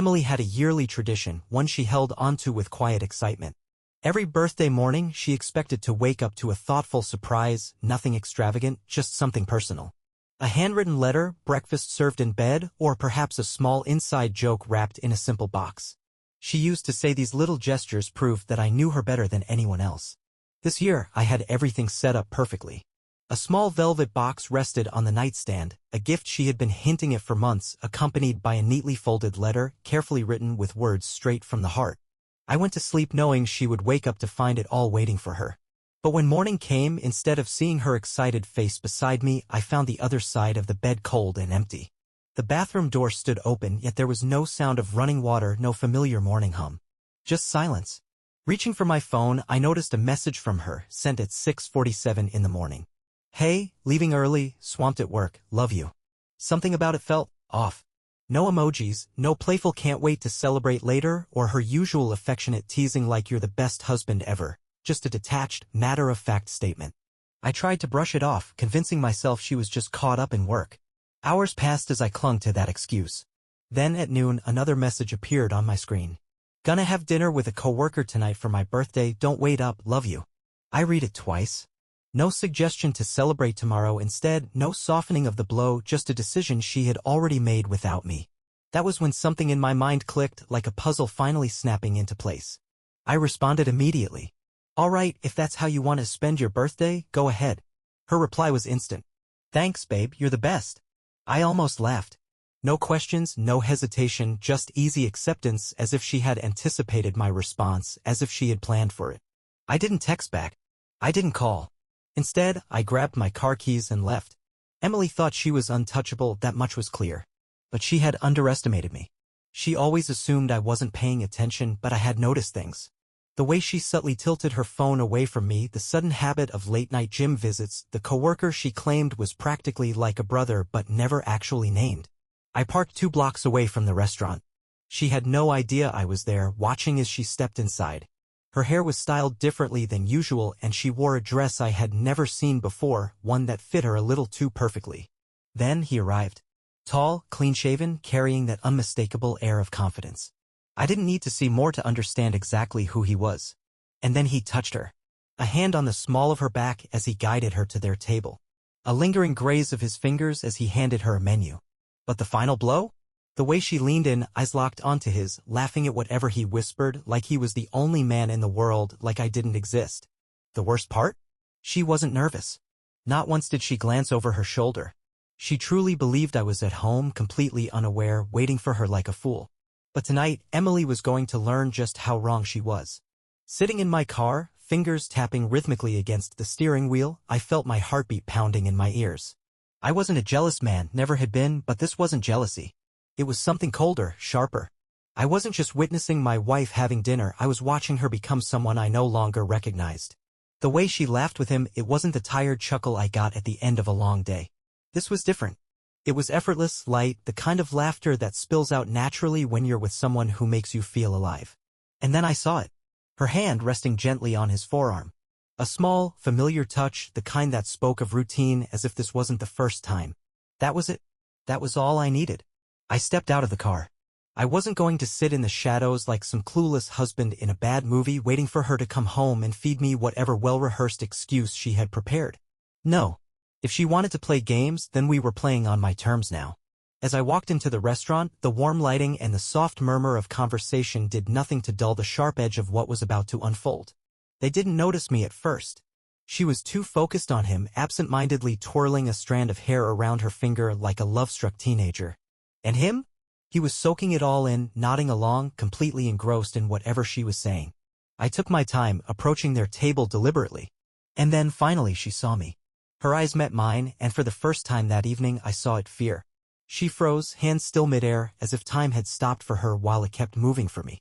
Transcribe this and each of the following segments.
Emily had a yearly tradition, one she held onto with quiet excitement. Every birthday morning, she expected to wake up to a thoughtful surprise, nothing extravagant, just something personal. A handwritten letter, breakfast served in bed, or perhaps a small inside joke wrapped in a simple box. She used to say these little gestures proved that I knew her better than anyone else. This year, I had everything set up perfectly. A small velvet box rested on the nightstand, a gift she had been hinting at for months, accompanied by a neatly folded letter, carefully written with words straight from the heart. I went to sleep knowing she would wake up to find it all waiting for her. But when morning came, instead of seeing her excited face beside me, I found the other side of the bed cold and empty. The bathroom door stood open, yet there was no sound of running water, no familiar morning hum. Just silence. Reaching for my phone, I noticed a message from her, sent at 6:47 in the morning. Hey, leaving early, swamped at work, love you. Something about it felt off. No emojis, no playful can't wait to celebrate later, or her usual affectionate teasing like you're the best husband ever, just a detached, matter-of-fact statement. I tried to brush it off, convincing myself she was just caught up in work. Hours passed as I clung to that excuse. Then at noon, another message appeared on my screen. Gonna have dinner with a coworker tonight for my birthday, don't wait up, love you. I read it twice. No suggestion to celebrate tomorrow, instead, no softening of the blow, just a decision she had already made without me. That was when something in my mind clicked, like a puzzle finally snapping into place. I responded immediately. All right, if that's how you want to spend your birthday, go ahead. Her reply was instant. Thanks, babe, you're the best. I almost laughed. No questions, no hesitation, just easy acceptance, as if she had anticipated my response, as if she had planned for it. I didn't text back. I didn't call. Instead, I grabbed my car keys and left. Emily thought she was untouchable, that much was clear. But she had underestimated me. She always assumed I wasn't paying attention, but I had noticed things. The way she subtly tilted her phone away from me, the sudden habit of late-night gym visits, the coworker she claimed was practically like a brother but never actually named. I parked 2 blocks away from the restaurant. She had no idea I was there, watching as she stepped inside. Her hair was styled differently than usual, and she wore a dress I had never seen before, one that fit her a little too perfectly. Then he arrived. Tall, clean-shaven, carrying that unmistakable air of confidence. I didn't need to see more to understand exactly who he was. And then he touched her. A hand on the small of her back as he guided her to their table. A lingering graze of his fingers as he handed her a menu. But the final blow? The way she leaned in, eyes locked onto his, laughing at whatever he whispered, like he was the only man in the world, like I didn't exist. The worst part? She wasn't nervous. Not once did she glance over her shoulder. She truly believed I was at home, completely unaware, waiting for her like a fool. But tonight, Emily was going to learn just how wrong she was. Sitting in my car, fingers tapping rhythmically against the steering wheel, I felt my heartbeat pounding in my ears. I wasn't a jealous man, never had been, but this wasn't jealousy. It was something colder, sharper. I wasn't just witnessing my wife having dinner, I was watching her become someone I no longer recognized. The way she laughed with him, it wasn't the tired chuckle I got at the end of a long day. This was different. It was effortless, light, the kind of laughter that spills out naturally when you're with someone who makes you feel alive. And then I saw it. Her hand resting gently on his forearm. A small, familiar touch, the kind that spoke of routine as if this wasn't the first time. That was it. That was all I needed. I stepped out of the car. I wasn't going to sit in the shadows like some clueless husband in a bad movie waiting for her to come home and feed me whatever well-rehearsed excuse she had prepared. No. If she wanted to play games, then we were playing on my terms now. As I walked into the restaurant, the warm lighting and the soft murmur of conversation did nothing to dull the sharp edge of what was about to unfold. They didn't notice me at first. She was too focused on him, absent-mindedly twirling a strand of hair around her finger like a love-struck teenager. And him? He was soaking it all in, nodding along, completely engrossed in whatever she was saying. I took my time, approaching their table deliberately. And then finally she saw me. Her eyes met mine, and for the first time that evening I saw it fear. She froze, hands still midair, as if time had stopped for her while it kept moving for me.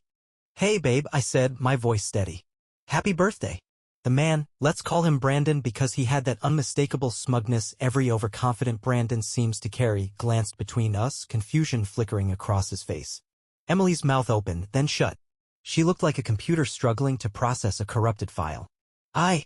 Hey babe, I said, my voice steady. Happy birthday. The man, let's call him Brandon because he had that unmistakable smugness every overconfident Brandon seems to carry, glanced between us, confusion flickering across his face. Emily's mouth opened, then shut. She looked like a computer struggling to process a corrupted file. I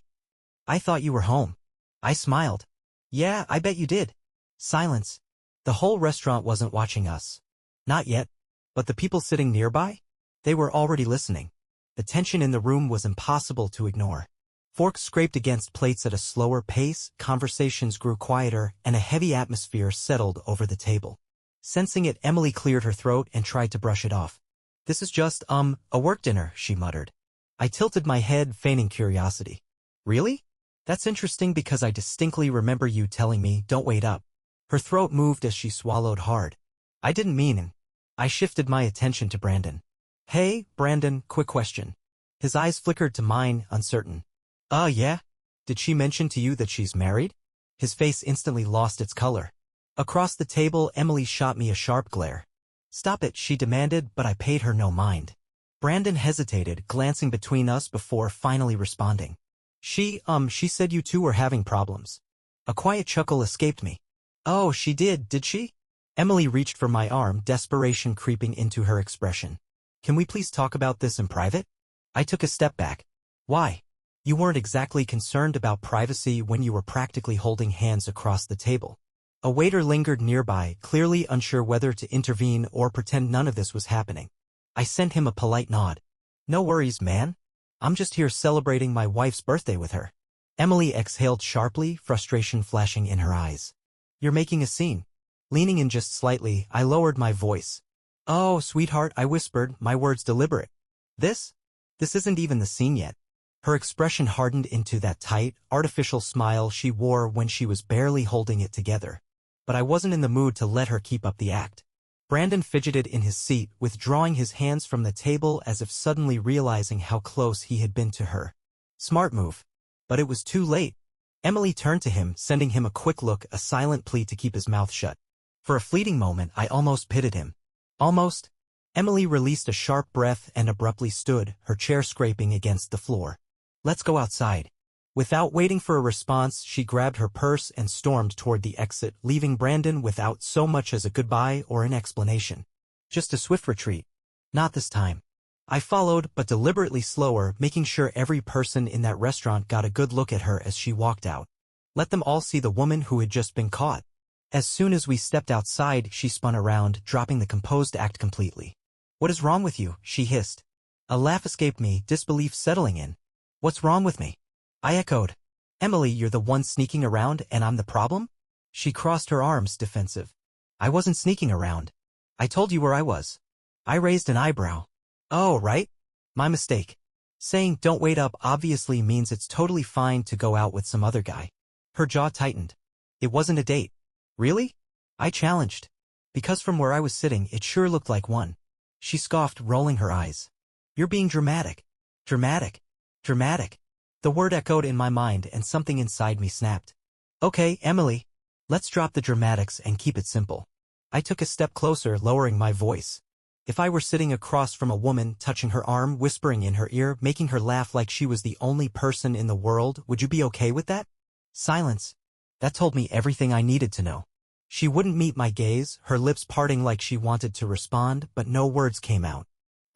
thought you were home. I smiled. Yeah, I bet you did. Silence. The whole restaurant wasn't watching us. Not yet. But the people sitting nearby? They were already listening. The tension in the room was impossible to ignore. Forks scraped against plates at a slower pace, conversations grew quieter, and a heavy atmosphere settled over the table. Sensing it, Emily cleared her throat and tried to brush it off. "This is just, a work dinner," she muttered. I tilted my head, feigning curiosity. "Really? That's interesting because I distinctly remember you telling me, don't wait up." Her throat moved as she swallowed hard. "I didn't mean it." I shifted my attention to Brandon. "Hey, Brandon, quick question." His eyes flickered to mine, uncertain. Yeah? Did she mention to you that she's married?" His face instantly lost its color. Across the table, Emily shot me a sharp glare. "Stop it," she demanded, but I paid her no mind. Brandon hesitated, glancing between us before finally responding. She said you two were having problems." A quiet chuckle escaped me. "Oh, she did she?" Emily reached for my arm, desperation creeping into her expression. "Can we please talk about this in private?" I took a step back. "Why? You weren't exactly concerned about privacy when you were practically holding hands across the table." A waiter lingered nearby, clearly unsure whether to intervene or pretend none of this was happening. I sent him a polite nod. "No worries, man. I'm just here celebrating my wife's birthday with her." Emily exhaled sharply, frustration flashing in her eyes. "You're making a scene." Leaning in just slightly, I lowered my voice. "Oh, sweetheart," I whispered, my words deliberate. This isn't even the scene yet." Her expression hardened into that tight, artificial smile she wore when she was barely holding it together. But I wasn't in the mood to let her keep up the act. Brandon fidgeted in his seat, withdrawing his hands from the table as if suddenly realizing how close he had been to her. Smart move. But it was too late. Emily turned to him, sending him a quick look, a silent plea to keep his mouth shut. For a fleeting moment, I almost pitied him. Almost. Emily released a sharp breath and abruptly stood, her chair scraping against the floor. "Let's go outside." Without waiting for a response, she grabbed her purse and stormed toward the exit, leaving Brandon without so much as a goodbye or an explanation. Just a swift retreat. Not this time. I followed, but deliberately slower, making sure every person in that restaurant got a good look at her as she walked out. Let them all see the woman who had just been caught. As soon as we stepped outside, she spun around, dropping the composed act completely. "What is wrong with you?" she hissed. A laugh escaped me, disbelief settling in. "What's wrong with me?" I echoed. "Emily, you're the one sneaking around and I'm the problem?" She crossed her arms, defensive. "I wasn't sneaking around. I told you where I was." I raised an eyebrow. "Oh, right? My mistake." Saying "don't wait up" obviously means it's totally fine to go out with some other guy. Her jaw tightened. "It wasn't a date." "Really?" I challenged. Because from where I was sitting, it sure looked like one. She scoffed, rolling her eyes. "You're being dramatic." "Dramatic? Dramatic?" The word echoed in my mind and something inside me snapped. "Okay, Emily. Let's drop the dramatics and keep it simple." I took a step closer, lowering my voice. "If I were sitting across from a woman, touching her arm, whispering in her ear, making her laugh like she was the only person in the world, would you be okay with that?" Silence. That told me everything I needed to know. She wouldn't meet my gaze, her lips parting like she wanted to respond, but no words came out.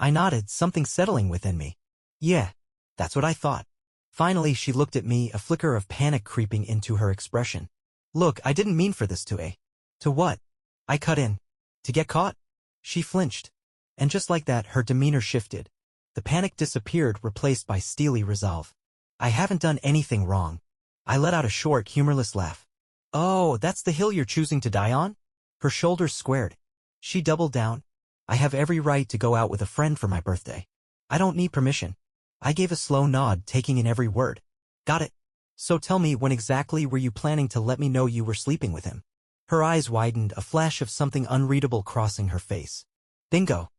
I nodded, something settling within me. "Yeah, that's what I thought." Finally, she looked at me, a flicker of panic creeping into her expression. "Look, I didn't mean for this to." To what?" I cut in. "To get caught?" She flinched. And just like that, her demeanor shifted. The panic disappeared, replaced by steely resolve. "I haven't done anything wrong." I let out a short, humorless laugh. "Oh, that's the hill you're choosing to die on?" Her shoulders squared. She doubled down. "I have every right to go out with a friend for my birthday. I don't need permission." I gave a slow nod, taking in every word. "Got it. So tell me, when exactly were you planning to let me know you were sleeping with him?" Her eyes widened, a flash of something unreadable crossing her face. "Bingo."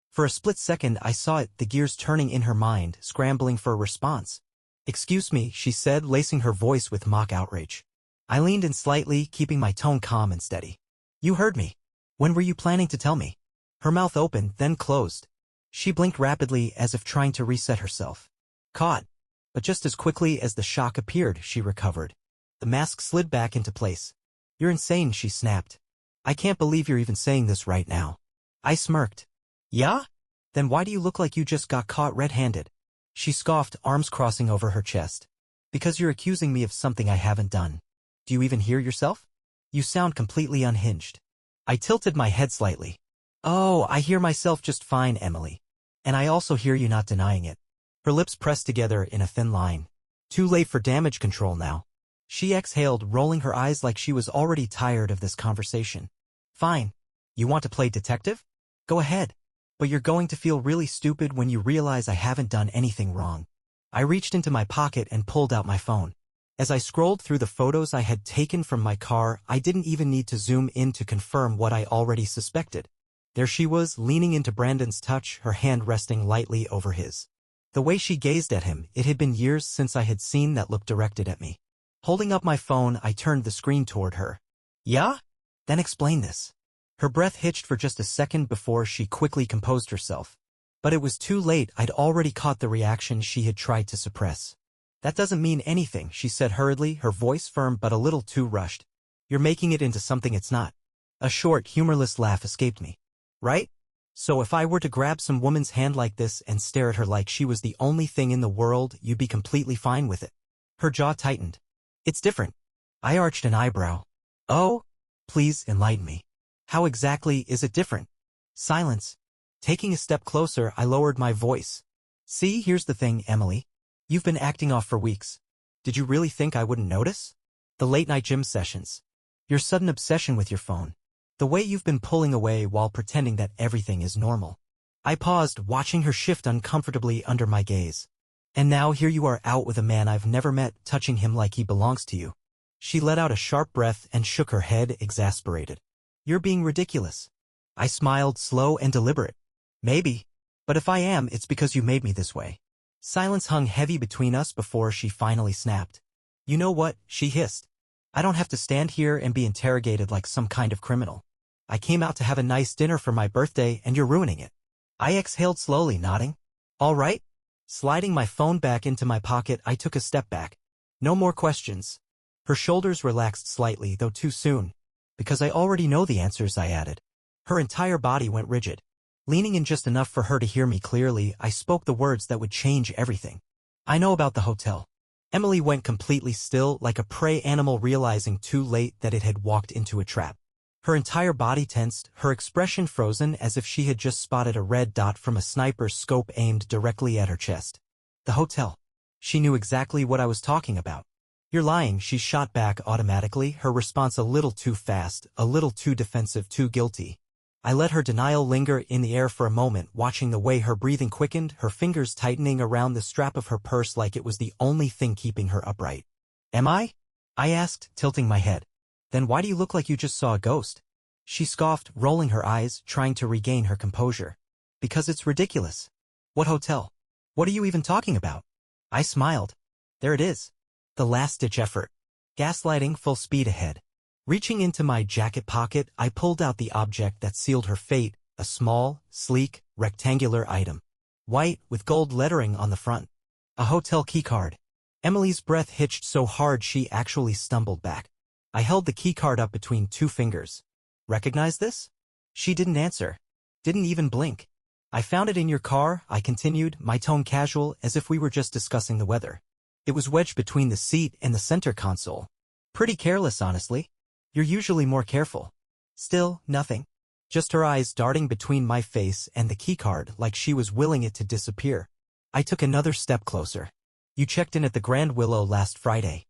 For a split second I saw it, the gears turning in her mind, scrambling for a response. "Excuse me," she said, lacing her voice with mock outrage. I leaned in slightly, keeping my tone calm and steady. "You heard me. When were you planning to tell me?" Her mouth opened, then closed. She blinked rapidly, as if trying to reset herself. "Caught." But just as quickly as the shock appeared, she recovered. The mask slid back into place. "You're insane," she snapped. "I can't believe you're even saying this right now." I smirked. "Yeah? Then why do you look like you just got caught red-handed?" She scoffed, arms crossing over her chest. "Because you're accusing me of something I haven't done. Do you even hear yourself? You sound completely unhinged." I tilted my head slightly. Oh, I hear myself just fine, Emily. And I also hear you not denying it. Her lips pressed together in a thin line. Too late for damage control now. She exhaled, rolling her eyes like she was already tired of this conversation. Fine. You want to play detective? Go ahead. But you're going to feel really stupid when you realize I haven't done anything wrong. I reached into my pocket and pulled out my phone. As I scrolled through the photos I had taken from my car, I didn't even need to zoom in to confirm what I already suspected. There she was, leaning into Brandon's touch, her hand resting lightly over his. The way she gazed at him, it had been years since I had seen that look directed at me. Holding up my phone, I turned the screen toward her. Yeah? Then explain this. Her breath hitched for just a second before she quickly composed herself. But it was too late. I'd already caught the reaction she had tried to suppress. That doesn't mean anything, she said hurriedly, her voice firm but a little too rushed. You're making it into something it's not. A short, humorless laugh escaped me. Right? So if I were to grab some woman's hand like this and stare at her like she was the only thing in the world, you'd be completely fine with it. Her jaw tightened. It's different. I arched an eyebrow. Oh? Please enlighten me. How exactly is it different? Silence. Taking a step closer, I lowered my voice. See, here's the thing, Emily. You've been acting off for weeks. Did you really think I wouldn't notice? The late-night gym sessions. Your sudden obsession with your phone. The way you've been pulling away while pretending that everything is normal. I paused, watching her shift uncomfortably under my gaze. And now here you are out with a man I've never met, touching him like he belongs to you. She let out a sharp breath and shook her head, exasperated. You're being ridiculous. I smiled, slow and deliberate. Maybe. But if I am, it's because you made me this way. Silence hung heavy between us before she finally snapped. You know what? She hissed. I don't have to stand here and be interrogated like some kind of criminal. I came out to have a nice dinner for my birthday and you're ruining it. I exhaled slowly, nodding. All right? Sliding my phone back into my pocket, I took a step back. No more questions. Her shoulders relaxed slightly, though too soon. Because I already know the answers, I added. Her entire body went rigid. Leaning in just enough for her to hear me clearly, I spoke the words that would change everything. I know about the hotel. Emily went completely still, like a prey animal realizing too late that it had walked into a trap. Her entire body tensed, her expression frozen as if she had just spotted a red dot from a sniper's scope aimed directly at her chest. The hotel. She knew exactly what I was talking about. You're lying, she shot back automatically, her response a little too fast, a little too defensive, too guilty. I let her denial linger in the air for a moment, watching the way her breathing quickened, her fingers tightening around the strap of her purse like it was the only thing keeping her upright. Am I? I asked, tilting my head. Then why do you look like you just saw a ghost? She scoffed, rolling her eyes, trying to regain her composure. Because it's ridiculous. What hotel? What are you even talking about? I smiled. There it is. The last-ditch effort. Gaslighting full speed ahead. Reaching into my jacket pocket, I pulled out the object that sealed her fate, a small, sleek, rectangular item. White, with gold lettering on the front. A hotel keycard. Emily's breath hitched so hard she actually stumbled back. I held the keycard up between two fingers. Recognize this? She didn't answer. Didn't even blink. I found it in your car, I continued, my tone casual, as if we were just discussing the weather. It was wedged between the seat and the center console. Pretty careless, honestly. You're usually more careful. Still, nothing. Just her eyes darting between my face and the keycard like she was willing it to disappear. I took another step closer. You checked in at the Grand Willow last Friday.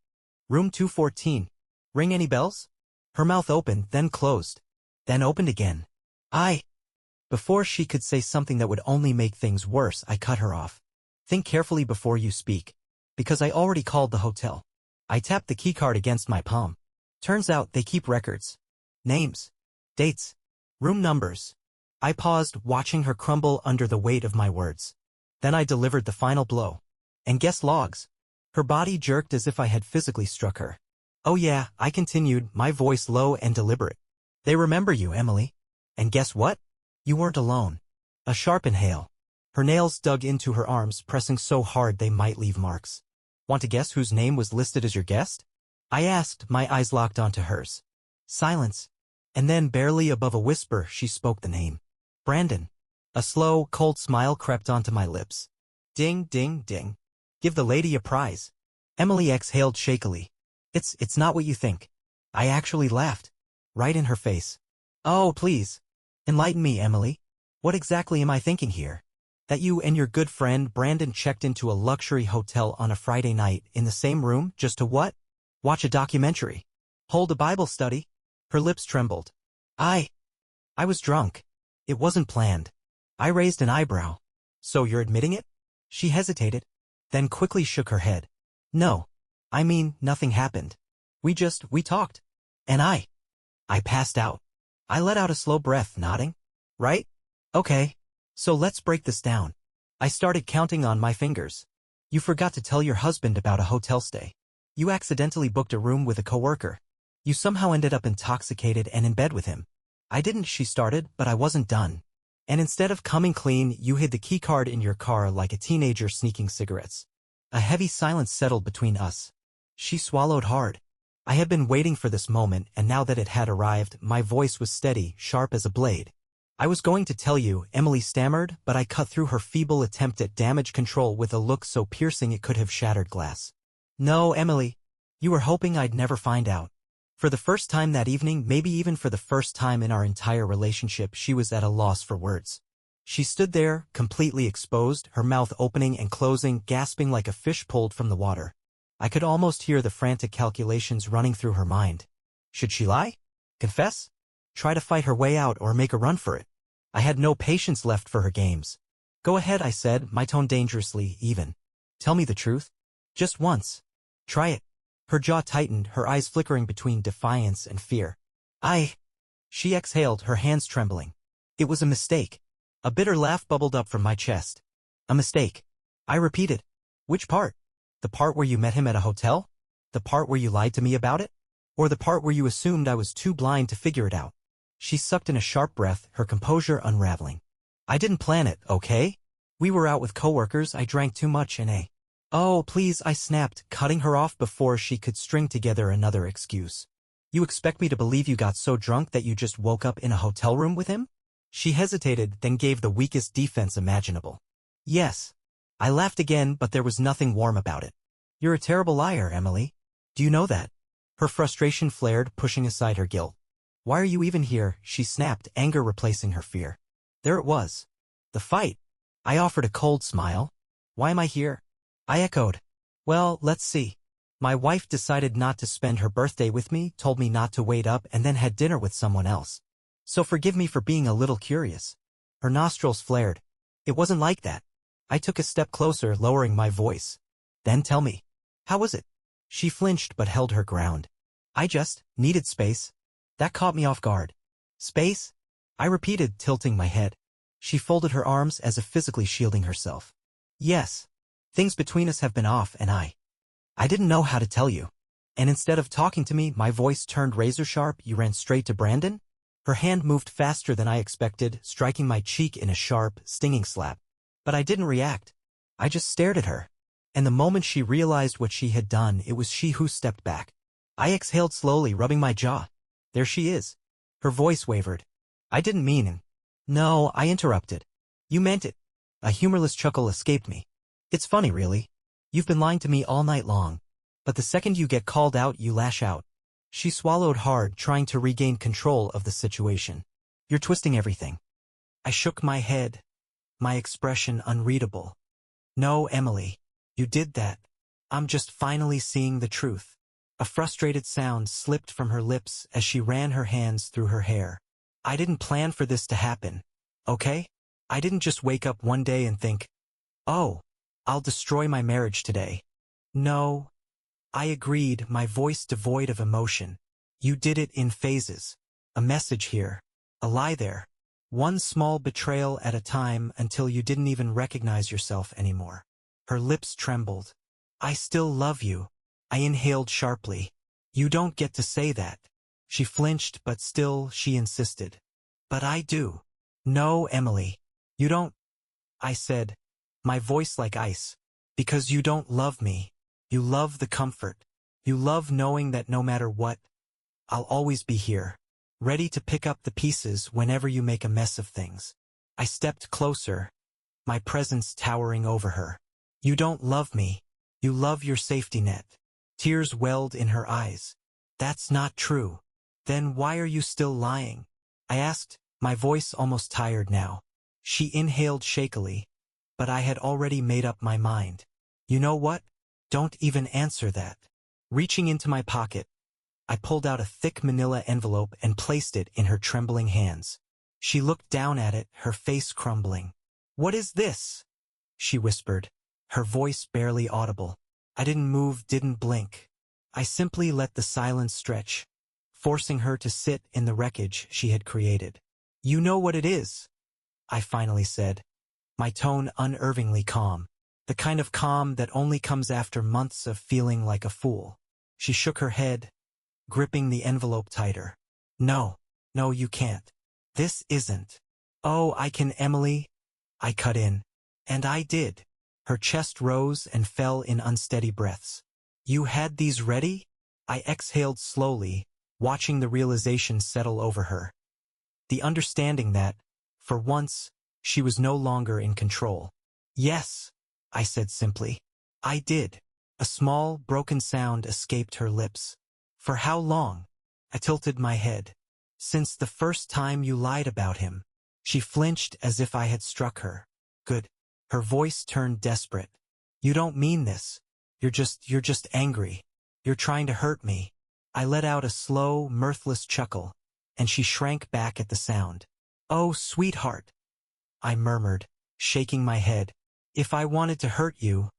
Room 214. Ring any bells? Her mouth opened, then closed. Then opened again. Before she could say something that would only make things worse, I cut her off. Think carefully before you speak. Because I already called the hotel. I tapped the keycard against my palm. Turns out they keep records. Names. Dates. Room numbers. I paused, watching her crumble under the weight of my words. Then I delivered the final blow. And guest logs. Her body jerked as if I had physically struck her. Oh yeah, I continued, my voice low and deliberate. They remember you, Emily. And guess what? You weren't alone. A sharp inhale. Her nails dug into her arms, pressing so hard they might leave marks. Want to guess whose name was listed as your guest? I asked, my eyes locked onto hers. Silence. And then, barely above a whisper, she spoke the name. Brandon. A slow, cold smile crept onto my lips. Ding, ding, ding. Give the lady a prize. Emily exhaled shakily. It's not what you think. I actually laughed. Right in her face. Oh, please. Enlighten me, Emily. What exactly am I thinking here? That you and your good friend Brandon checked into a luxury hotel on a Friday night in the same room just to what? Watch a documentary. Hold a Bible study? Her lips trembled. I was drunk. It wasn't planned. I raised an eyebrow. So you're admitting it? She hesitated, then quickly shook her head. No. I mean, nothing happened. We talked. And I passed out. I let out a slow breath, nodding. Right? Okay. So let's break this down. I started counting on my fingers. You forgot to tell your husband about a hotel stay. You accidentally booked a room with a coworker. You somehow ended up intoxicated and in bed with him. I didn't, she started, but I wasn't done. And instead of coming clean, you hid the keycard in your car like a teenager sneaking cigarettes. A heavy silence settled between us. She swallowed hard. I had been waiting for this moment, and now that it had arrived, my voice was steady, sharp as a blade. I was going to tell you, Emily stammered, but I cut through her feeble attempt at damage control with a look so piercing it could have shattered glass. No, Emily. You were hoping I'd never find out. For the first time that evening, maybe even for the first time in our entire relationship, she was at a loss for words. She stood there, completely exposed, her mouth opening and closing, gasping like a fish pulled from the water. I could almost hear the frantic calculations running through her mind. Should she lie? Confess? Try to fight her way out or make a run for it? I had no patience left for her games. Go ahead, I said, my tone dangerously even. Tell me the truth. Just once. Try it. Her jaw tightened, her eyes flickering between defiance and fear. She exhaled, her hands trembling. It was a mistake. A bitter laugh bubbled up from my chest. A mistake. I repeated. Which part? The part where you met him at a hotel? The part where you lied to me about it? Or the part where you assumed I was too blind to figure it out? She sucked in a sharp breath, her composure unraveling. I didn't plan it, okay? We were out with coworkers, I drank too much and Oh, please, I snapped, cutting her off before she could string together another excuse. You expect me to believe you got so drunk that you just woke up in a hotel room with him? She hesitated, then gave the weakest defense imaginable. Yes. I laughed again, but there was nothing warm about it. You're a terrible liar, Emily. Do you know that? Her frustration flared, pushing aside her guilt. Why are you even here? She snapped, anger replacing her fear. There it was. The fight. I offered a cold smile. Why am I here? I echoed. Well, let's see. My wife decided not to spend her birthday with me, told me not to wait up, and then had dinner with someone else. So forgive me for being a little curious. Her nostrils flared. It wasn't like that. I took a step closer, lowering my voice. Then tell me. How was it? She flinched but held her ground. I just needed space. That caught me off guard. Space? I repeated, tilting my head. She folded her arms as if physically shielding herself. Yes. Things between us have been off, and I didn't know how to tell you. And instead of talking to me, my voice turned razor-sharp. You ran straight to Brandon? Her hand moved faster than I expected, striking my cheek in a sharp, stinging slap. But I didn't react. I just stared at her. And the moment she realized what she had done, it was she who stepped back. I exhaled slowly, rubbing my jaw. There she is. Her voice wavered. I didn't mean it. No, I interrupted. You meant it. A humorless chuckle escaped me. It's funny, really. You've been lying to me all night long. But the second you get called out, you lash out. She swallowed hard, trying to regain control of the situation. You're twisting everything. I shook my head, my expression unreadable. No, Emily. You did that. I'm just finally seeing the truth. A frustrated sound slipped from her lips as she ran her hands through her hair. I didn't plan for this to happen, okay? I didn't just wake up one day and think, oh, I'll destroy my marriage today. No. I agreed, my voice devoid of emotion. You did it in phases. A message here. A lie there. One small betrayal at a time until you didn't even recognize yourself anymore. Her lips trembled. I still love you. I inhaled sharply. You don't get to say that. She flinched, but still she insisted. But I do. No, Emily. You don't. I said, my voice like ice. Because you don't love me. You love the comfort. You love knowing that no matter what, I'll always be here, ready to pick up the pieces whenever you make a mess of things. I stepped closer, my presence towering over her. You don't love me. You love your safety net. Tears welled in her eyes. That's not true. Then why are you still lying? I asked, my voice almost tired now. She inhaled shakily, but I had already made up my mind. You know what? Don't even answer that. Reaching into my pocket, I pulled out a thick manila envelope and placed it in her trembling hands. She looked down at it, her face crumbling. What is this? She whispered, her voice barely audible. I didn't move, didn't blink. I simply let the silence stretch, forcing her to sit in the wreckage she had created. You know what it is, I finally said, my tone unervingly calm, the kind of calm that only comes after months of feeling like a fool. She shook her head, gripping the envelope tighter. No, you can't. This isn't. Oh, I can, Emily. I cut in. And I did. Her chest rose and fell in unsteady breaths. You had these ready? I exhaled slowly, watching the realization settle over her. The understanding that, for once, she was no longer in control. Yes, I said simply. I did. A small, broken sound escaped her lips. For how long? I tilted my head. Since the first time you lied about him. She flinched as if I had struck her. Good. Her voice turned desperate. You don't mean this. You're just angry. You're trying to hurt me. I let out a slow, mirthless chuckle, and she shrank back at the sound. Oh, sweetheart, I murmured, shaking my head. If I wanted to hurt you,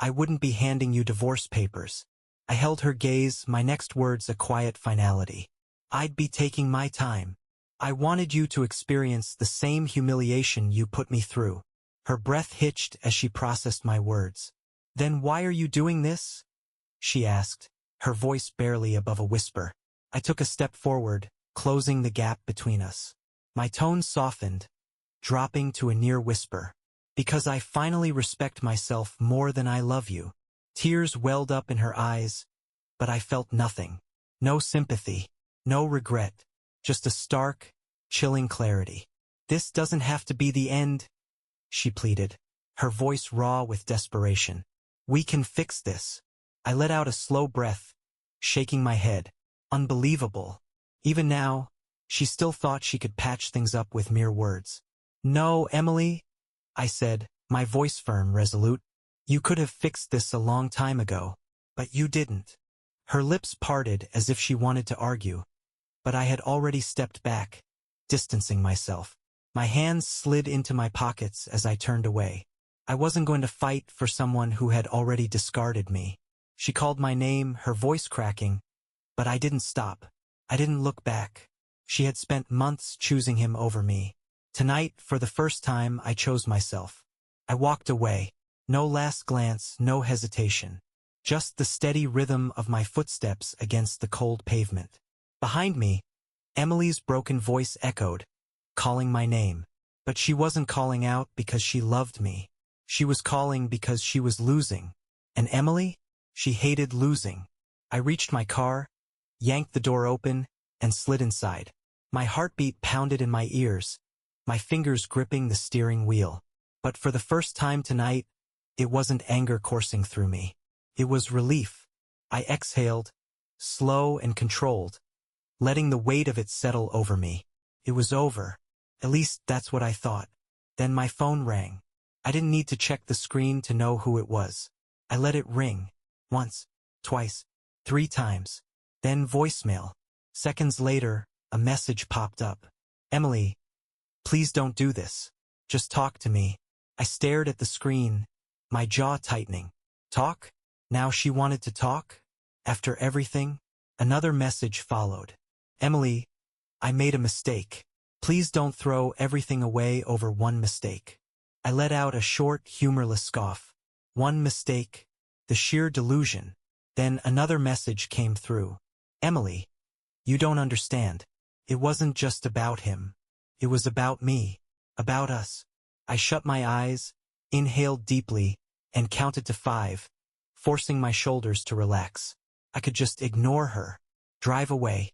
I wouldn't be handing you divorce papers. I held her gaze, my next words a quiet finality. I'd be taking my time. I wanted you to experience the same humiliation you put me through. Her breath hitched as she processed my words. Then why are you doing this? She asked, her voice barely above a whisper. I took a step forward, closing the gap between us. My tone softened, dropping to a near whisper. Because I finally respect myself more than I love you. Tears welled up in her eyes, but I felt nothing. No sympathy, no regret, just a stark, chilling clarity. This doesn't have to be the end, she pleaded, her voice raw with desperation. We can fix this. I let out a slow breath, shaking my head. Unbelievable. Even now, she still thought she could patch things up with mere words. No, Emily, I said, my voice firm, resolute. You could have fixed this a long time ago, but you didn't. Her lips parted as if she wanted to argue, but I had already stepped back, distancing myself. My hands slid into my pockets as I turned away. I wasn't going to fight for someone who had already discarded me. She called my name, her voice cracking, but I didn't stop. I didn't look back. She had spent months choosing him over me. Tonight, for the first time, I chose myself. I walked away. No last glance, no hesitation. Just the steady rhythm of my footsteps against the cold pavement. Behind me, Emily's broken voice echoed, calling my name. But she wasn't calling out because she loved me. She was calling because she was losing. And Emily? She hated losing. I reached my car, yanked the door open, and slid inside. My heartbeat pounded in my ears, my fingers gripping the steering wheel. But for the first time tonight, it wasn't anger coursing through me. It was relief. I exhaled, slow and controlled, letting the weight of it settle over me. It was over. At least that's what I thought. Then my phone rang. I didn't need to check the screen to know who it was. I let it ring. Once, twice, 3 times. Then voicemail. Seconds later, a message popped up. Emily, please don't do this. Just talk to me. I stared at the screen, my jaw tightening. Talk? Now she wanted to talk? After everything? Another message followed. Emily, I made a mistake. Please don't throw everything away over one mistake. I let out a short, humorless scoff. One mistake, the sheer delusion. Then another message came through. Emily, you don't understand. It wasn't just about him. It was about me. About us. I shut my eyes, inhaled deeply, and counted to 5, forcing my shoulders to relax. I could just ignore her, drive away,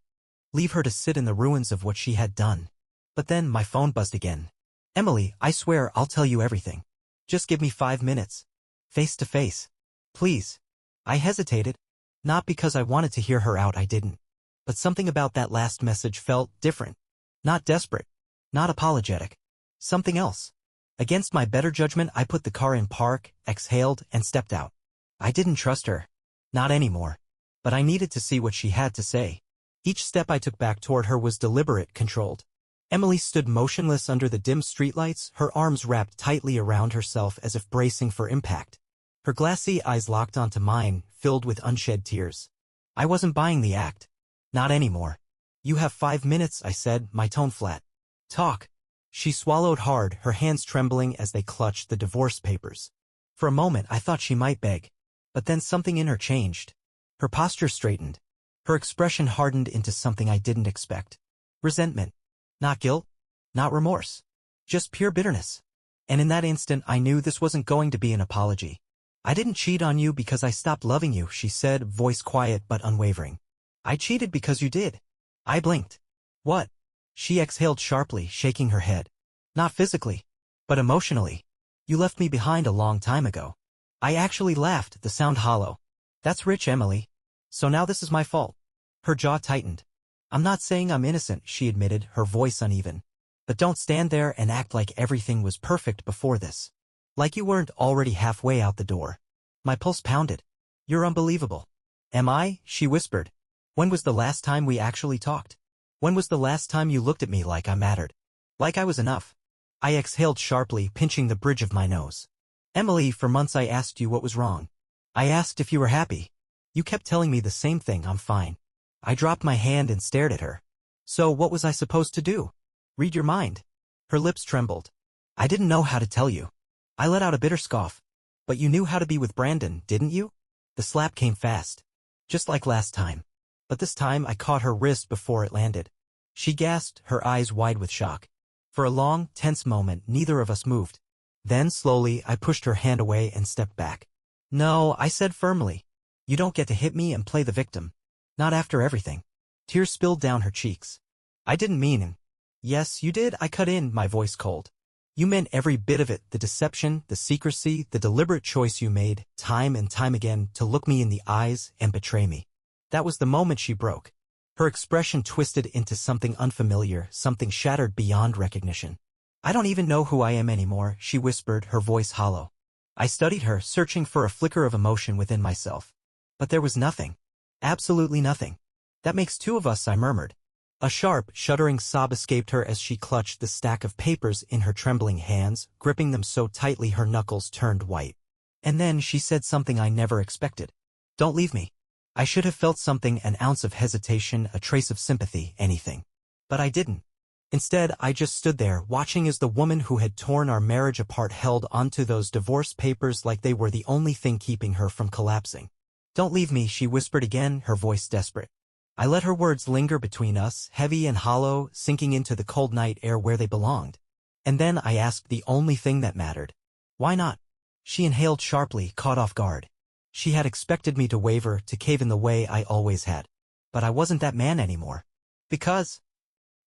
leave her to sit in the ruins of what she had done. But then my phone buzzed again. Emily, I swear I'll tell you everything. Just give me 5 minutes. Face to face. Please. I hesitated. Not because I wanted to hear her out, I didn't. But something about that last message felt different. Not desperate. Not apologetic. Something else. Against my better judgment, I put the car in park, exhaled, and stepped out. I didn't trust her. Not anymore. But I needed to see what she had to say. Each step I took back toward her was deliberate, controlled. Emily stood motionless under the dim streetlights, her arms wrapped tightly around herself as if bracing for impact. Her glassy eyes locked onto mine, filled with unshed tears. I wasn't buying the act. Not anymore. You have 5 minutes, I said, my tone flat. Talk. She swallowed hard, her hands trembling as they clutched the divorce papers. For a moment I thought she might beg. But then something in her changed. Her posture straightened. Her expression hardened into something I didn't expect. Resentment. Not guilt. Not remorse. Just pure bitterness. And in that instant I knew this wasn't going to be an apology. I didn't cheat on you because I stopped loving you, she said, voice quiet but unwavering. I cheated because you did. I blinked. What? She exhaled sharply, shaking her head. Not physically, but emotionally. You left me behind a long time ago. I actually laughed, the sound hollow. That's rich, Emily. So now this is my fault. Her jaw tightened. I'm not saying I'm innocent, she admitted, her voice uneven. But don't stand there and act like everything was perfect before this. Like you weren't already halfway out the door. My pulse pounded. You're unbelievable. Am I? She whispered. When was the last time we actually talked? When was the last time you looked at me like I mattered? Like I was enough? I exhaled sharply, pinching the bridge of my nose. Emily, for months I asked you what was wrong. I asked if you were happy. You kept telling me the same thing, I'm fine. I dropped my hand and stared at her. So what was I supposed to do? Read your mind? Her lips trembled. I didn't know how to tell you. I let out a bitter scoff. But you knew how to be with Brandon, didn't you? The slap came fast. Just like last time. But this time I caught her wrist before it landed. She gasped, her eyes wide with shock. For a long, tense moment, neither of us moved. Then, slowly, I pushed her hand away and stepped back. No, I said firmly. You don't get to hit me and play the victim. Not after everything. Tears spilled down her cheeks. I didn't mean it. Yes, you did, I cut in, my voice cold. You meant every bit of it, the deception, the secrecy, the deliberate choice you made, time and time again, to look me in the eyes and betray me. That was the moment she broke. Her expression twisted into something unfamiliar, something shattered beyond recognition. I don't even know who I am anymore, she whispered, her voice hollow. I studied her, searching for a flicker of emotion within myself. But there was nothing. Absolutely nothing. That makes two of us, I murmured. A sharp, shuddering sob escaped her as she clutched the stack of papers in her trembling hands, gripping them so tightly her knuckles turned white. And then she said something I never expected. Don't leave me. I should have felt something, an ounce of hesitation, a trace of sympathy, anything. But I didn't. Instead, I just stood there, watching as the woman who had torn our marriage apart held onto those divorce papers like they were the only thing keeping her from collapsing. Don't leave me, she whispered again, her voice desperate. I let her words linger between us, heavy and hollow, sinking into the cold night air where they belonged. And then I asked the only thing that mattered. Why not? She inhaled sharply, caught off guard. She had expected me to waver, to cave in the way I always had. But I wasn't that man anymore. Because...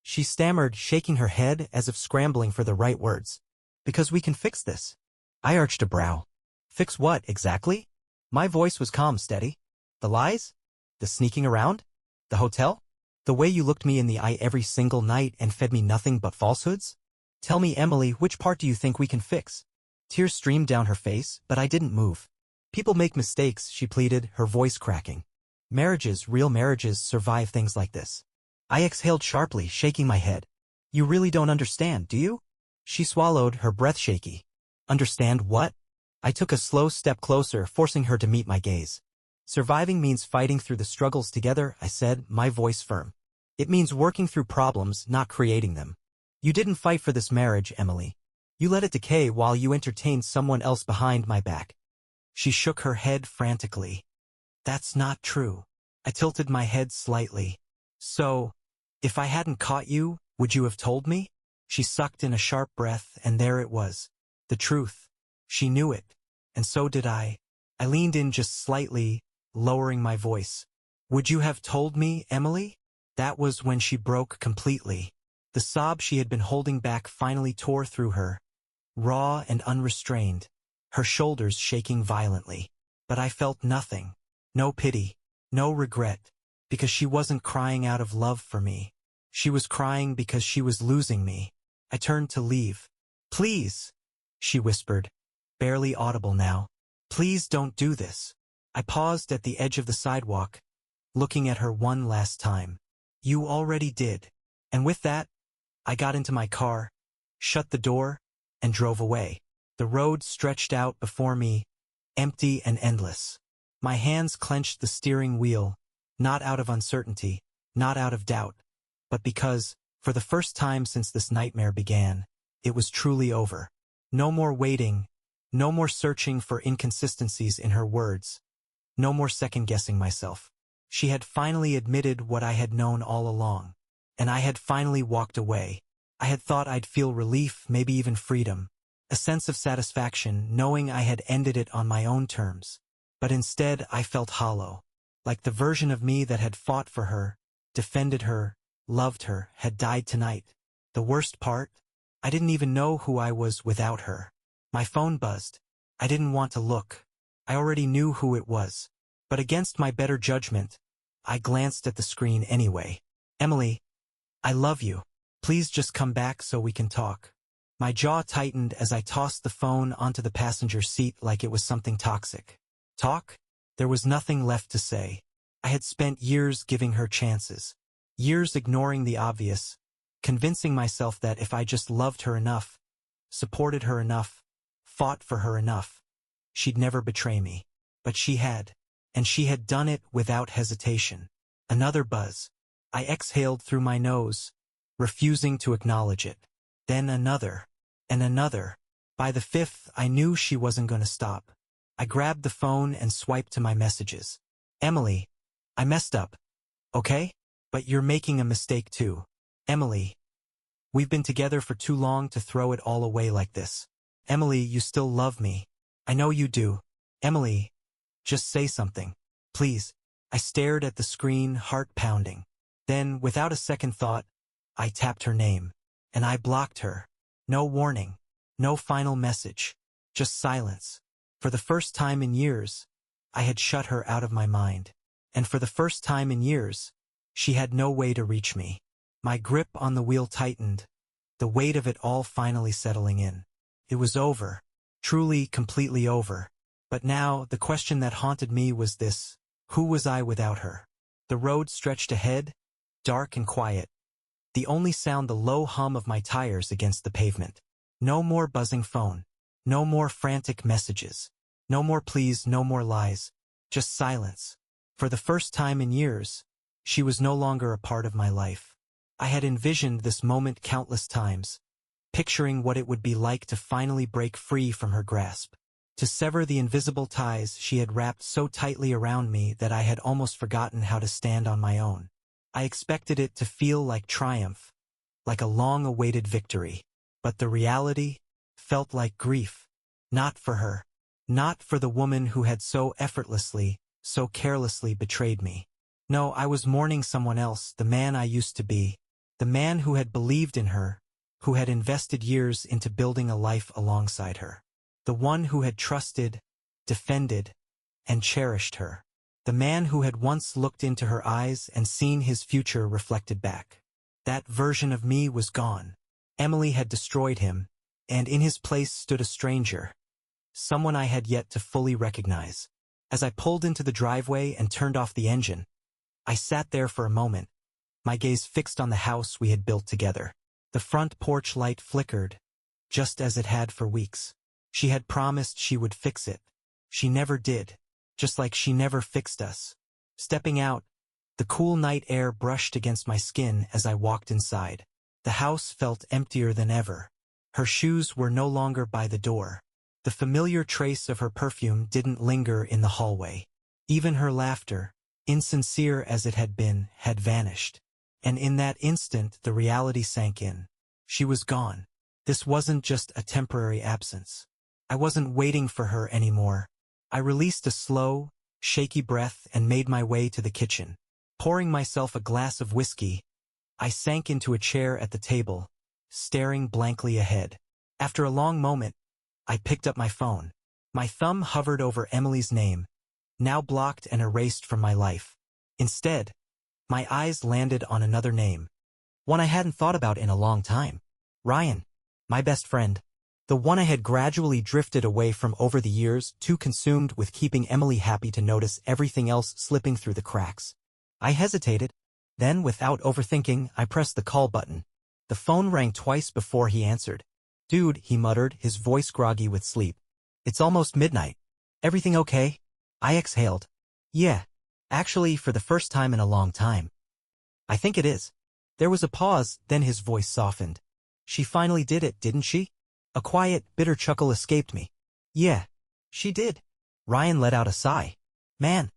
She stammered, shaking her head as if scrambling for the right words. Because we can fix this. I arched a brow. Fix what, exactly? My voice was calm, steady. The lies? The sneaking around? The hotel? The way you looked me in the eye every single night and fed me nothing but falsehoods? Tell me, Emily, which part do you think we can fix? Tears streamed down her face, but I didn't move. People make mistakes, she pleaded, her voice cracking. Marriages, real marriages, survive things like this. I exhaled sharply, shaking my head. You really don't understand, do you? She swallowed, her breath shaky. Understand what? I took a slow step closer, forcing her to meet my gaze. Surviving means fighting through the struggles together, I said, my voice firm. It means working through problems, not creating them. You didn't fight for this marriage, Emily. You let it decay while you entertained someone else behind my back. She shook her head frantically. That's not true. I tilted my head slightly. So, if I hadn't caught you, would you have told me? She sucked in a sharp breath, and there it was. The truth. She knew it. And so did I. I leaned in just slightly, lowering my voice. Would you have told me, Emily? That was when she broke completely. The sob she had been holding back finally tore through her. Raw and unrestrained. Her shoulders shaking violently. But I felt nothing. No pity. No regret. Because she wasn't crying out of love for me. She was crying because she was losing me. I turned to leave. "Please," she whispered, barely audible now. "Please don't do this." I paused at the edge of the sidewalk, looking at her one last time. "You already did." And with that, I got into my car, shut the door, and drove away. The road stretched out before me, empty and endless. My hands clenched the steering wheel, not out of uncertainty, not out of doubt, but because, for the first time since this nightmare began, it was truly over. No more waiting, no more searching for inconsistencies in her words, no more second-guessing myself. She had finally admitted what I had known all along, and I had finally walked away. I had thought I'd feel relief, maybe even freedom, a sense of satisfaction knowing I had ended it on my own terms. But instead I felt hollow, like the version of me that had fought for her, defended her, loved her, had died tonight. The worst part? I didn't even know who I was without her. My phone buzzed. I didn't want to look. I already knew who it was. But against my better judgment, I glanced at the screen anyway. "Emily, I love you. Please just come back so we can talk." My jaw tightened as I tossed the phone onto the passenger seat like it was something toxic. Talk? There was nothing left to say. I had spent years giving her chances, years ignoring the obvious, convincing myself that if I just loved her enough, supported her enough, fought for her enough, she'd never betray me. But she had, and she had done it without hesitation. Another buzz. I exhaled through my nose, refusing to acknowledge it. Then another, and another. By the fifth, I knew she wasn't going to stop. I grabbed the phone and swiped to my messages. "Emily, I messed up. Okay? But you're making a mistake too. Emily, we've been together for too long to throw it all away like this. Emily, you still love me. I know you do. Emily, just say something. Please." I stared at the screen, heart pounding. Then, without a second thought, I tapped her name. And I blocked her. No warning. No final message. Just silence. For the first time in years, I had shut her out of my mind. And for the first time in years, she had no way to reach me. My grip on the wheel tightened, the weight of it all finally settling in. It was over. Truly, completely over. But now, the question that haunted me was this: who was I without her? The road stretched ahead, dark and quiet. The only sound the low hum of my tires against the pavement. No more buzzing phone. No more frantic messages. No more pleas, no more lies. Just silence. For the first time in years, she was no longer a part of my life. I had envisioned this moment countless times, picturing what it would be like to finally break free from her grasp, to sever the invisible ties she had wrapped so tightly around me that I had almost forgotten how to stand on my own. I expected it to feel like triumph, like a long-awaited victory. But the reality felt like grief. Not for her. Not for the woman who had so effortlessly, so carelessly betrayed me. No, I was mourning someone else, the man I used to be, the man who had believed in her, who had invested years into building a life alongside her. The one who had trusted, defended, and cherished her. The man who had once looked into her eyes and seen his future reflected back. That version of me was gone. Emily had destroyed him, and in his place stood a stranger, someone I had yet to fully recognize. As I pulled into the driveway and turned off the engine, I sat there for a moment, my gaze fixed on the house we had built together. The front porch light flickered, just as it had for weeks. She had promised she would fix it. She never did. Just like she never fixed us. Stepping out, the cool night air brushed against my skin as I walked inside. The house felt emptier than ever. Her shoes were no longer by the door. The familiar trace of her perfume didn't linger in the hallway. Even her laughter, insincere as it had been, had vanished. And in that instant the reality sank in. She was gone. This wasn't just a temporary absence. I wasn't waiting for her anymore. I released a slow, shaky breath and made my way to the kitchen. Pouring myself a glass of whiskey, I sank into a chair at the table, staring blankly ahead. After a long moment, I picked up my phone. My thumb hovered over Emily's name, now blocked and erased from my life. Instead, my eyes landed on another name, one I hadn't thought about in a long time. Ryan. My best friend. The one I had gradually drifted away from over the years, too consumed with keeping Emily happy to notice everything else slipping through the cracks. I hesitated. Then, without overthinking, I pressed the call button. The phone rang twice before he answered. "Dude," he muttered, his voice groggy with sleep. "It's almost midnight. Everything okay?" I exhaled. "Yeah. Actually, for the first time in a long time. I think it is." There was a pause, then his voice softened. "She finally did it, didn't she?" A quiet, bitter chuckle escaped me. "Yeah. She did." Ryan let out a sigh. "Man.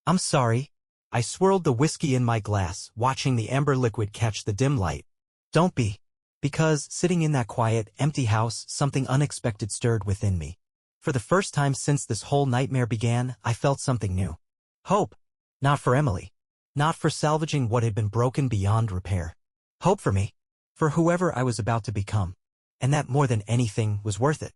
I'm sorry." I swirled the whiskey in my glass, watching the amber liquid catch the dim light. "Don't be." Because, sitting in that quiet, empty house, something unexpected stirred within me. For the first time since this whole nightmare began, I felt something new. Hope. Not for Emily. Not for salvaging what had been broken beyond repair. Hope for me. For whoever I was about to become. And that more than anything was worth it.